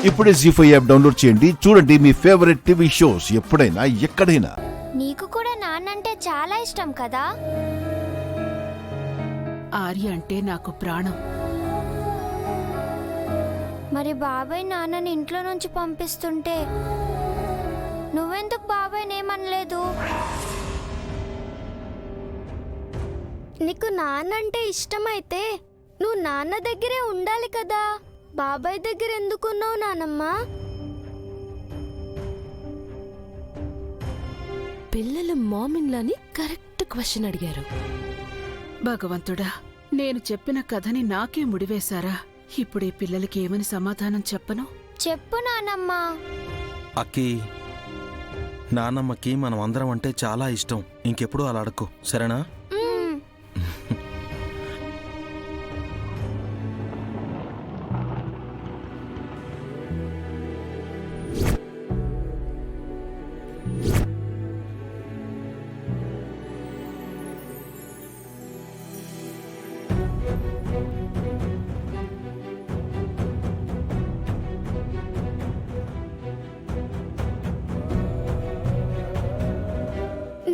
ఇప్పుడే జీ5 app download చేయండి. చూడండి మీ ఫేవరెట్ టీవీ షోస్ ఎప్పుడైనా ఎక్కడైనా. నీకు కూడా నాన్నంటే చాలా ఇష్టం కదా? ఆర్య అంటే నాకు ప్రాణం. మరి బాబాయ్ నాన్నని ఇంట్లో నుంచి పంపిస్తుంటే నువ్వెందుకు బాబాయ్ నేమనలేదు? నీకు నాన్నంటే ఇష్టమైతే నువ్వు నాన్న దగ్గరే ఉండాలి కదా, బాబాయ్ దగ్గర ఎందుకున్నావు నానమ్మ? పిల్లలు మామిన్లని కరెక్ట్ క్వశ్చన్ అడిగారు. భగవంతుడా, నేను చెప్పిన కథని నాకే ముడివేశారా? ఇప్పుడు ఈ పిల్లలకి ఏమని సమాధానం చెప్పను? చెప్పు నానమ్మ. అక్కి, నాన్నమ్మకి మనం అందరం అంటే చాలా ఇష్టం. ఇంకెప్పుడు అలా అడక్కు, సరేనా?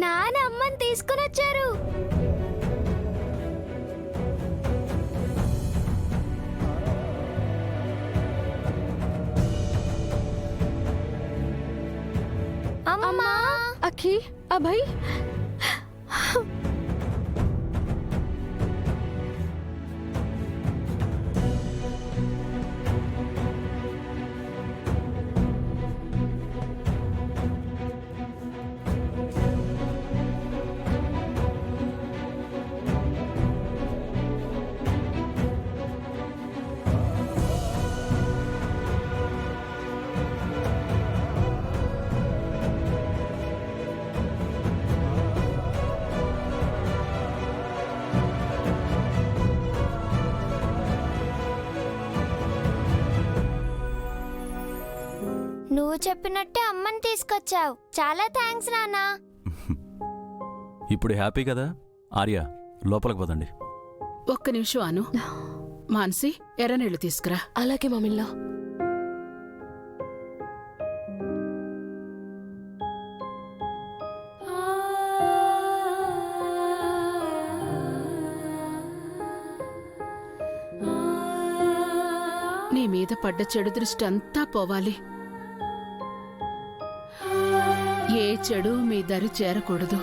నాన్న అమ్మని తీసుకుని వచ్చారు. అమ్మా, అఖి, అభయ్, నువ్వు చెప్పినట్టే అమ్మని తీసుకొచ్చావు. చాలా థ్యాంక్స్ నాన్నా. ఇప్పుడు హ్యాపీ కదా? ఆర్య, లోపలికి పదండి. ఒక్క నిమిషం అను. మాన్సి, ఎర్రనీళ్లు తీసుకురా. అలాగే మామిన్లా. నీ మీద పడ్డ చెడు దృష్టి అంతా పోవాలి. ఏ చెడు మీ దరి చేరకూడదు.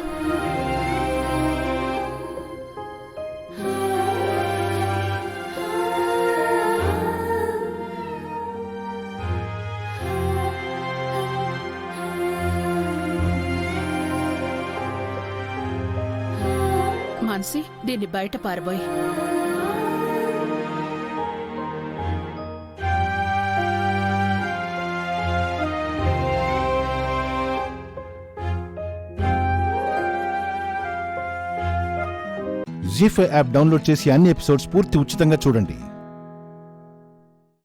మాన్సి, దీన్ని బయట పారబోయ్. జీ5 యాప్ డౌన్లోడ్ చేసి అన్ని ఎపిసోడ్స్ పూర్తి ఉచితంగా చూడండి.